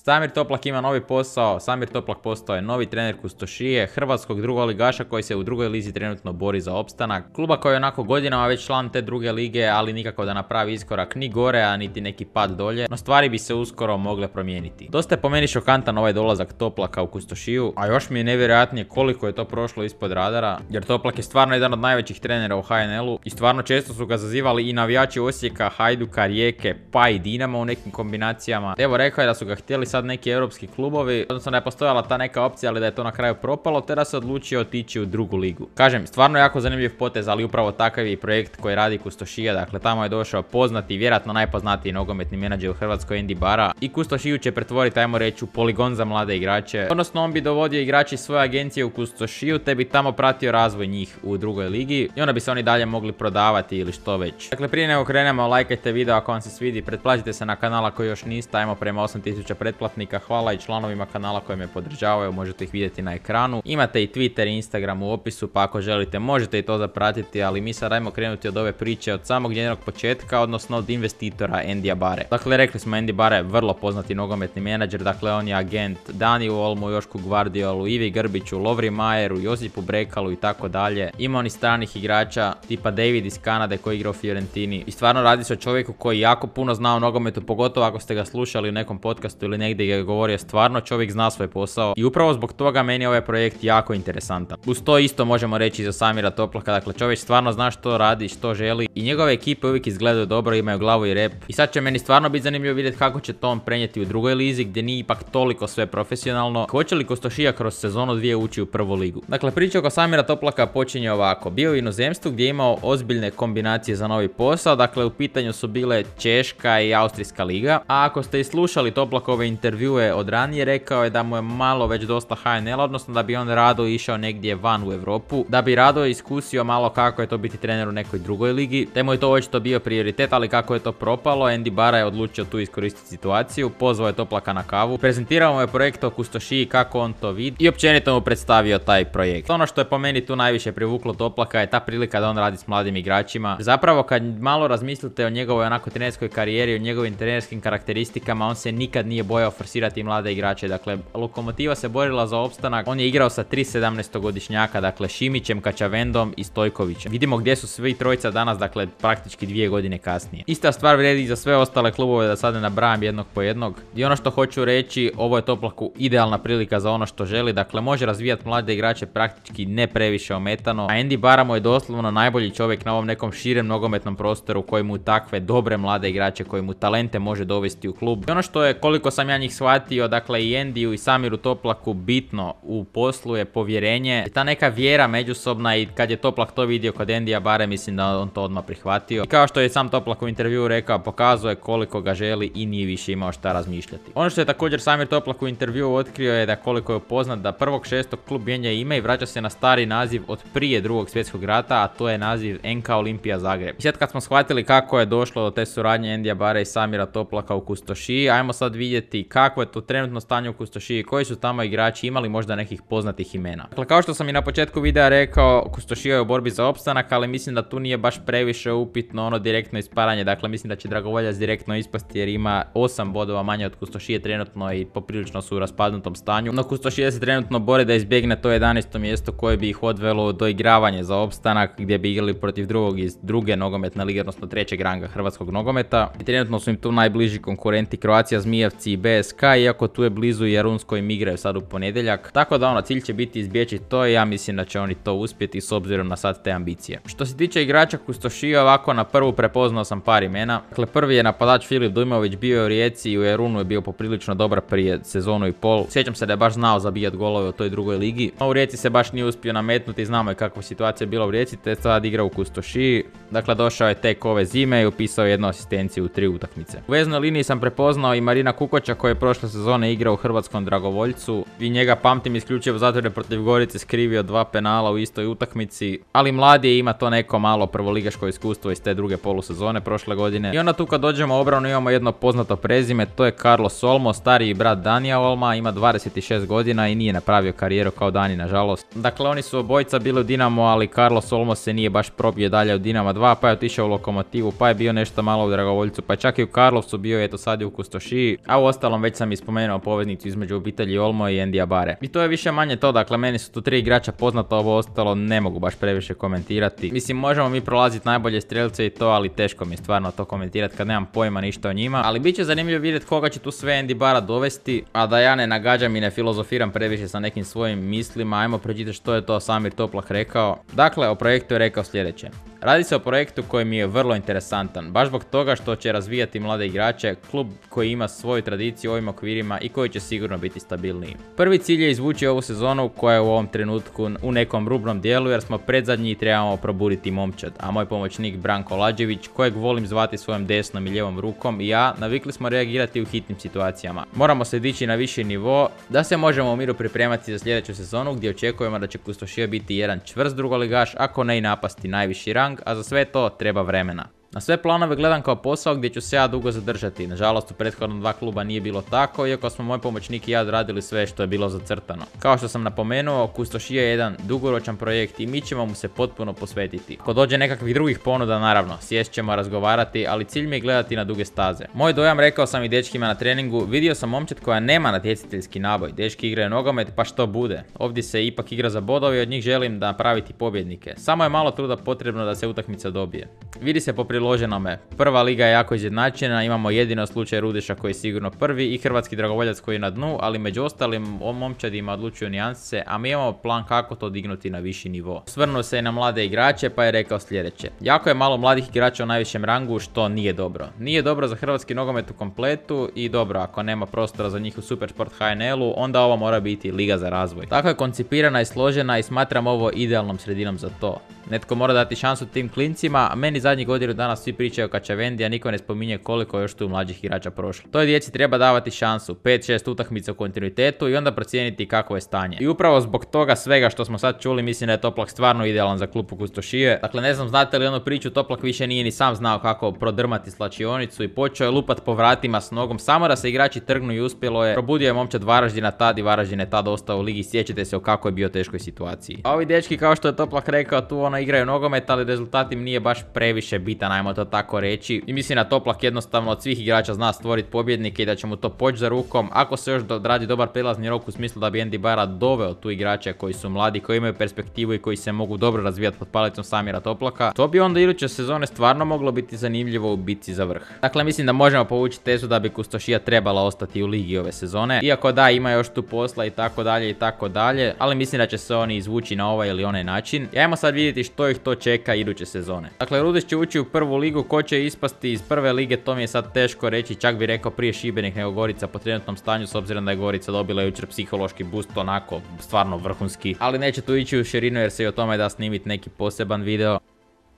Samir Toplak ima novi posao, Samir Toplak postao je novi trener Kustošije, hrvatskog drugoligaša koji se u drugoj lizi trenutno bori za opstanak. Kluba koji je onako godinama već član te druge lige, ali nikako da napravi iskorak ni gore, a niti neki pad dolje, no stvari bi se uskoro mogle promijeniti. Dosta je po meni šokantan ovaj dolazak Toplaka u Kustošiju, a još mi je nevjerojatnije koliko je to prošlo ispod radara, jer Toplak je stvarno jedan od najvećih trenera u HNL-u i stvarno često su ga zazivali i navijači Osijeka, Hajduka, Rijeke, pa i Dinama u nekim kombinacijama. Evo, rekao je da su ga htjeli sad neki europski klubovi, odnosno da je postojala ta neka opcija, ali da je to na kraju propalo, te da se odlučio otići u drugu ligu. Kažem, stvarno jako zanimljiv potez, ali upravo takav je i projekt koji radi Kustošija, dakle tamo je došao poznati, vjerojatno najpoznatiji nogometni menadžer u Hrvatskoj Andy Bara i Kustošiju će pretvoriti, ajmo reći, u poligon za mlade igrače, odnosno on bi dovodio igrači svoje agencije u Kustošiju, te bi tamo pratio razvoj njih u drugoj ligi i onda bi se oni dalje mogli prodavati ili što već. Dakle, prije nego krenemo, lajkajte video ako vam se svidi, pretplatite se na kanala koji još niste, ajmo prema 8000 pretplatnika, hvala i članovima kanala koji me podržavaju, možete ih vidjeti na ekranu. Imate i Twitter i Instagram u opisu, pa ako želite možete i to zapratiti, ali mi sad ajmo krenuti od ove priče od samog njenog početka, odnosno od investitora Andyja Bare. Dakle, rekli smo, Andy Bare je vrlo poznati nogometni menadžer, dakle on je agent Daniju Olmu, Jošku Gvardiolu, Ivi Grbiću, Lovri Majeru, Josipu Brekalu i tako dalje. Ima on i stranih igrača tipa David iz Kanade koji igra u Fiorentini i stvarno radi se o čovjeku koji jako puno zna o nogometu, pogotovo ako ste ga slušali u nekom podcastu ili negdje gdje je govorio, stvarno čovjek zna svoj posao i upravo zbog toga meni je ovaj projekt jako interesantan. Uz to isto možemo reći za Samira Toplaka, dakle čovjek stvarno zna što radi, što želi i njegove ekipe uvijek izgledaju dobro, imaju glavu i rep i sad će meni stvarno biti zanimljivo vidjeti kako će to on prenijeti u drugoj lizi gdje nije ipak toliko sve profesionalno. Hoće li Kustošija kroz sezonu 2 ući u prvu ligu? Dakle, priča oko Samira Toplaka počinje ovako. Bio u inozemstvu gdje je imao ozbiljne kombinacije za novi posao, dakle u pitanju su bile Češka i Austrijska liga, a ako ste i slušali Toplakove intervjue od ranije, rekao je da mu je malo već dosta HNL, odnosno da bi on rado išao negdje van u Europu, da bi rado iskusio malo kako je to biti trener u nekoj drugoj ligi, te mu je to očito bio prioritet, ali kako je to propalo, Andy Bara je odlučio tu iskoristiti situaciju, pozvao je Toplaka na kavu, prezentirao mu je projekt o Kustošiji kako on to vidi i općenito mu predstavio taj projekt. Ono što je po meni tu najviše privuklo Toplaka je ta prilika da on radi s mladim igračima. Zapravo kad malo razmislite o njegovoj onako trenerskoj karijeri, o njegovim trenerskim karakteristikama, on se nikad nije bojao forsirati mlade igrače. Dakle, Lokomotiva se borila za opstanak, on je igrao sa 3 17-godišnjaka, dakle Šimićem, Kačavendom i Stojkovićem. Vidimo gdje su svi trojica danas, dakle praktički 2 godine kasnije. Ista stvar vrijedi i za sve ostale klubove, da sad ne nabrajam jednog po jednog. I ono što hoću reći, ovo je Toplaku idealna prilika za ono što želi, dakle može razvijati mlade igrače praktički ne previše ometano, a Andy Bara mu je doslovno najbolji čovjek na ovom nekom širem nogometnom prostoru koji mu takve dobre mlade igrače, koji mu talente može dovesti u klub. I ono što je, koliko sam ja njih shvatio, dakle i Andyju i Samiru Toplaku bitno u poslu je povjerenje i ta neka vjera međusobna, i kad je Toplak to vidio kod Andyja Bare, mislim da on to odmah prihvatio. I kao što je sam Toplak u intervjuu rekao, pokazuje koliko ga želi i nije više imao šta razmišljati. Ono što je također Samir Toplak u intervjuu otkrio je da koliko je upoznat da 1.6. klub mijenja ime i vraća se na stari naziv od prije 2. svjetskog rata, a to je naziv NK Olimpija Zagreb. I sad kad smo shvatili kako je došlo do te suradnje Andyja Bare i Samira Toplaka u Kustošiji, ajmo sad vidjeti kako je to trenutno stanje u Kustošiji, koji su tamo igrači, imali možda nekih poznatih imena. Dakle, kao što sam i na početku videa rekao, Kustošija je u borbi za opstanak, ali mislim da tu nije baš previše upitno ono direktno isparanje. Dakle, mislim da će Dragovoljac direktno ispasti jer ima 8 bodova manje od Kustošije trenutno i poprilično su u raspadnutom stanju. No Kustošija se trenutno bori da izbjegne to 11. mjesto koje bi ih odvelo do igravanja za opstanak, gdje bi igrali protiv drugog iz druge nogometne lige, odnosno 3. ranga hrvatskog nogometa. I trenutno su im tu najbliži konkurenti Croatia Zmijevci i BSK, iako tu je blizu i Jarunsko im igraju sad u ponedjeljak. Tako da cilj će biti izbjeći to i ja mislim da će oni to uspjeti s obzirom na sad te ambicije. Što se tiče igrača Kustošija, ovako na prvu prepoznao sam par imena. Dakle, prvi je napadač Filip Dujmović, bio je u Rijeci i u Jarunu je bio poprilično dobar prije sezonu i pol. Sjećam se da je baš znao zabijat golove u toj drugoj ligi. No, u Rijeci se baš nije uspio nametnuti, znamo je kakva situacija je bila u Rijeci, te sad igra u Kustošiji. Dakle, došao je tek ove zime i upisao jednu asistenciju u 3 utakmice. U veznoj liniji sam prepoznao i Marina Kukoća koji je prošle sezone igrao u hrvatskom Dragovoljcu i njega pamtim isključivo zato jer je protiv Gorice skrivio 2 penala u istoj utakmici, ali mladi je, ima to neko malo prvoligaško iskustvo iz te druge polusezone prošle godine. I onda tu kad dođemo u obranu imamo jedno poznato prezime, to je Carlos Olmo, stariji brat Danija Olma, ima 26 godina i nije napravio karijeru kao Dani, nažalost. Dakle, oni su obojica bili u Dinamo, ali Carlos Olmo se nije baš probio dalje u Dinamo 2, pa je otišao u Lokomotivu, pa je bio nešto malo u Dragovoljcu, pa čak i u Karlovcu bio, eto sad je u Kustošiji, a u ostalom Uostalom već sam ispomenuo poveznicu između obitelji Olmo i Endija Bare. I to je više manje to, dakle meni su tu 3 igrača poznata, ovo ostalo ne mogu baš previše komentirati. Mislim, možemo mi prolaziti najbolje strelce i to, ali teško mi je stvarno to komentirati kad nemam pojma ništa o njima. Ali bit će zanimljivo vidjeti koga će tu sve Endi Bara dovesti, a da ja ne nagađam i ne filozofiram previše sa nekim svojim mislima, ajmo pročitati što je to Samir Toplak rekao. Dakle, o projektu je rekao sljedeće. Radi se o projektu koji mi je vrlo interesantan, baš zbog toga što će razvijati mlade igrače, klub koji ima svoju tradiciju u ovim okvirima i koji će sigurno biti stabilniji. Prvi cilj je izvući ovu sezonu koja je u ovom trenutku u nekom rubnom dijelu jer smo predzadnji i trebamo probuditi momčad, a moj pomoćnik Branko Lađević, kojeg volim zvati svojom desnom i lijevom rukom, i ja navikli smo reagirati u hitnim situacijama. Moramo se dići na viši nivo da se možemo u miru pripremati za sljedeću sezonu gdje očekujemo da će Kustošija biti jedan čvrst drugoligaš, ako ne i napasti najviši rang, a za sve to treba vremena. Na sve planove gledam kao posao gdje ću se ja dugo zadržati. Nažalost, u prethodnom 2 kluba nije bilo tako, iako smo moj pomoćnik i ja odradili sve što je bilo zacrtano. Kao što sam napomenuo, Kustošija je jedan dugoročan projekt i mi ćemo mu se potpuno posvetiti. Ako dođe nekakvih drugih ponuda, naravno, sjest ćemo razgovarati, ali cilj mi je gledati na duge staze. Moj dojam, rekao sam i dečkima na treningu, vidio sam momčad koja nema natjecateljski naboj. Dečki igraju nogomet, pa što bude. Ovdje se ipak igra za bodove i od njih želim da napraviti pobjednike. Samo je malo truda potrebno da se utakmica dobije. Vidi se po priloženome. Prva liga je jako izjednačena, imamo jedino slučaj Rudeša koji je sigurno prvi i hrvatski dragovoljac koji je na dnu, ali među ostalim o momčadima odlučuju nijanse, a mi imamo plan kako to dignuti na viši nivo. Svrnuo se i na mlade igrače pa je rekao sljedeće. Jako je malo mladih igrača u najvišem rangu, što nije dobro. Nije dobro za hrvatski nogomet u kompletu i dobro, ako nema prostora za njih u Supersport HNL-u, onda ovo mora biti liga za razvoj. Tako je koncipirana i složena i smatram ovo idealnom sredinom za to. Netko mora dati šansu tim klincima, a meni zadnjih godinu dana svi pričaju o Kačavendi, a niko ne spominje koliko je još tu mlađih igrača prošlo. Toj djeci treba davati šansu, 5-6 utakmica u kontinuitetu i onda procijeniti kakvo je stanje. I upravo zbog toga svega što smo sad čuli, mislim da je Toplak stvarno idealan za klub Kustošije. Dakle, ne znam znate li onu priču, Toplak više nije ni sam znao kako prodrmati slačionicu i počeo je lupat po vratima s nogom, samo da se igrači trgnu i uspjelo je. Probudio je momčad Varaždina tad i Varaždin je tad ostao u ligi, sjećate se o kako je bio teškoj situaciji. A ovi dečki, kao što je Toplak rekao, tu igraju nogomet, ali rezultat im nije baš previše bitan, ajmo to tako reći. I mislim da Toplak jednostavno od svih igrača zna stvoriti pobjednike i da će mu to poći za rukom. Ako se još radi dobar prelazni rok u smislu da bi Endi Bara doveo tu igrače koji su mladi, koji imaju perspektivu i koji se mogu dobro razvijati pod palicom Samira Toplaka, to bi onda iduće sezone stvarno moglo biti zanimljivo u bitci za vrh. Dakle, mislim da možemo povući tezu da bi Kustošija trebala ostati u ligi ove sezone, iako da, ima još tu posla i tako dalje, ali mislim da će se oni izvući na ovaj ili onaj način. I ajmo sad vidjeti što ih to čeka iduće sezone. Dakle, Rudeš će ući u prvu ligu, ko će ispasti iz prve lige, to mi je sad teško reći, čak bi rekao prije Šibenik nego Gorica po trenutnom stanju, s obzirom da je Gorica dobila jučer psihološki boost, onako stvarno vrhunski, ali neće tu ići u širinu jer se i o tome da snimiti neki poseban video.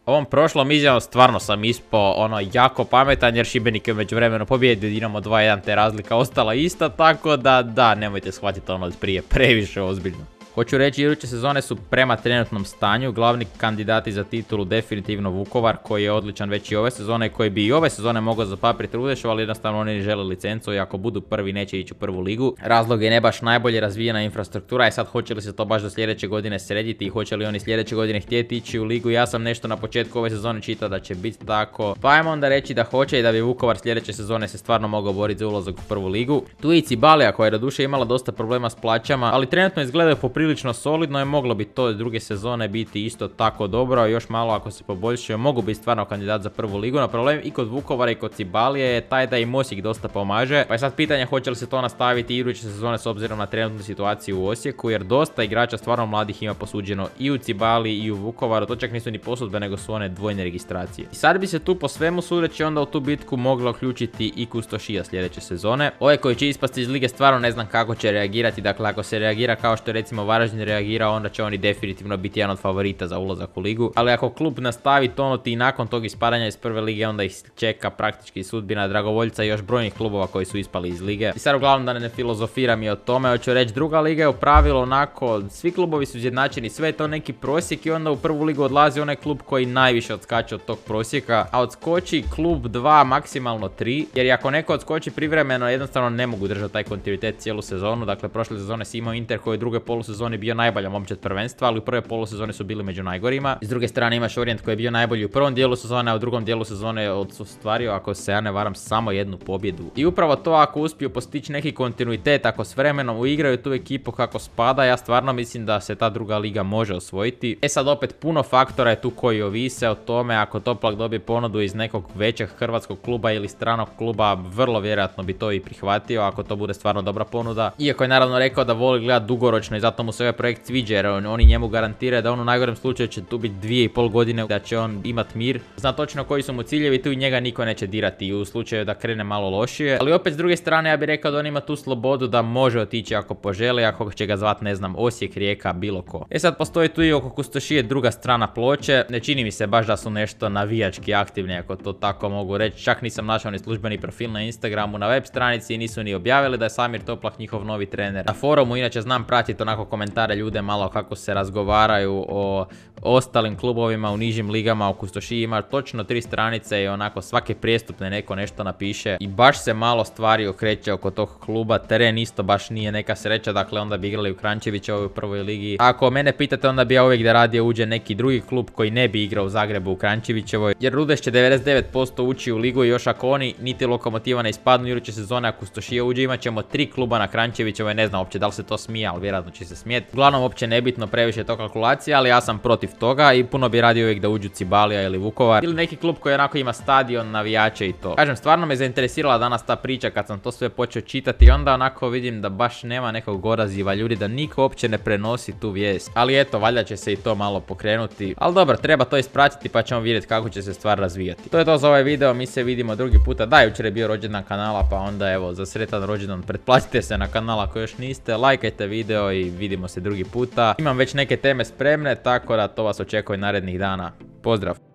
Ovom prošlom izjavom stvarno sam ispao jako pametan jer Šibenik je međuvremenu pobjedio Dinamo 2-1 te razlika ostala ista, tako da nemojte shvatiti od prije previše ozbiljno. Hoću reći, iduće sezone su prema trenutnom stanju glavni kandidati za titulu definitivno Vukovar, koji je odličan već i ove sezone i koji bi i ove sezone mogao zapapiti Rudešu, ali jednostavno oni ne žele licencu i ako budu prvi neće ići u prvu ligu. Razlog je ne baš najbolje razvijena infrastruktura i sad hoće li se to baš do sljedeće godine srediti i hoće li oni sljedeće godine htjeti ići u ligu. Ja sam nešto na početku ove sezone čitao da će biti tako, pa ajmo onda reći da hoće i da bi Vukovar sljedeće sezone se stvarno mogao boriti za ulazak u prvu ligu. Tu je i Cibalija koja je doduše imala dosta problema s plaćama, ali trenutno izgledaju poprilično solidno i moglo bi to druge sezone biti isto tako dobro, još malo ako se poboljšaju mogu biti stvarno kandidat za prvu ligu. No problem i kod Vukovara i kod Cibalije je taj da im Osijek dosta pomaže, pa je sad pitanje hoće li se to nastaviti iduće sezone s obzirom na trenutnu situaciju u Osijeku, jer dosta igrača stvarno mladih ima posuđeno i u Cibaliji i u Vukovaru, to čak nisu ni posudbe nego su one dvojne registracije. I sad bi se tu po svemu sudeći onda u tu bitku mogla uključiti i Kustošija sljedeće sezone. Ovaj koji će ispasti iz lige stvarno ne znam kako će reagirati, dakle ako se reagira kao što je recimo Varaždin reagira, onda će oni definitivno biti jedan od favorita za ulazak u ligu, ali ako klub nastavi tonuti i nakon tog ispadanja iz prve lige, onda ih čeka praktički sudbina dragovoljca i još brojnih klubova koji su ispali iz lige. I sad uglavnom da ne filozofiram i o tome, hoću reći druga liga je u pravilu onako, svi klubovi su izjednačeni, sve je to neki prosjek i onda u prvu ligu odlazi onaj klub koji najviše odskače od tog prosjeka, a odskoči klub 2, maksimalno 3, jer ako neko odskoči privremeno jednostavno ne mogu držati taj kontinuitet cijelu sezonu. Dakle, prošle sezone si imao Inter koji je druge polusezone polusezoni bio najbolja momčad prvenstva, ali u prvoj polusezoni su bili među najgorima. S druge strane imaš Orient koji je bio najbolji u prvom dijelu sezone, a u drugom dijelu sezone je ostvario, ako se ja ne varam, samo jednu pobjedu. I upravo to, ako uspiju postići neki kontinuitet, ako s vremenom uigraju tu ekipu kako spada, ja stvarno mislim da se ta druga liga može osvojiti. Sad opet puno faktora je tu koji ovise o tome. Ako Toplak dobije ponudu iz nekog većeg hrvatskog kluba ili stranog kluba, vrlo vjerojatno bi to i prihvatio ako to bude stvarno dobra ponuda. Iako je naravno rekao da voli gledati dugoročno i zato mu se ovaj projekt sviđa, jer oni njemu garantiraju da on u najgorem slučaju će tu biti 2,5 godine, da će on imat mir. Zna točno koji su mu ciljevi, tu i njega niko neće dirati u slučaju da krene malo lošije. Ali opet s druge strane ja bih rekao da on ima tu slobodu da može otići ako poželi, ako će ga zvat, ne znam, Osijek, Rijeka, bilo ko. Sad postoji tu i oko Kustošije druga strana ploče. Ne čini mi se baš da su nešto navijački aktivni, ako to tako mogu reći. Čak nisam našao ni službeni profil na Instagramu, na web stranici, nisu ni objavili da je Samir Toplak njihov novi trener. Na forumu inače znam pratiti onako komentare ljude malo kako se razgovaraju o ostalim klubovima u nižim ligama. U Kustošiji ima točno 3 stranice i onako svake prijestupne neko nešto napiše i baš se malo stvari okreće oko tog kluba. Teren isto baš nije neka sreća, dakle onda bi igrali u Kranjčevićevoj u prvoj ligi. Ako mene pitate, onda bi ja uvijek da radije uđe neki drugi klub koji ne bi igrao u Zagrebu u Kranjčevićevoj, jer Rudeš će 99% ući u ligu i još ako oni niti Lokomotiva ne ispadnu iduće sezone, ako Kustošija uđe, imat ćemo 3 kluba na Kranjčevićevoj. Ne znam uopće da li se to smije, ali vjerojatno će se smijeti. Uglavnom uopće nebitno, previše to kalkulacija, ali ja sam protiv toga i puno bi radio uvijek da uđu Cibalija ili Vukovar ili neki klub koji onako ima stadion, navijače i to. Kažem, stvarno me zainteresirala danas ta priča kad sam to sve počeo čitati i onda onako vidim da baš nema nekog odaziva ljudi, da niko uopće ne prenosi tu vijest. Ali eto, valjda će se i to malo pokrenuti. Ali dobro, treba to ispratiti pa ćemo vidjeti kako će se stvar razvijati. To je to za ovaj video, mi se vidimo drugi puta. Da, jučer je bio rođendan kanala, pa onda evo, za sretan rođendan pretplatite se na kanal ako još niste, lajkajte video i vidimo se drugi puta. Imam već neke teme spremne, tako da to vas očekuje narednih dana. Pozdrav!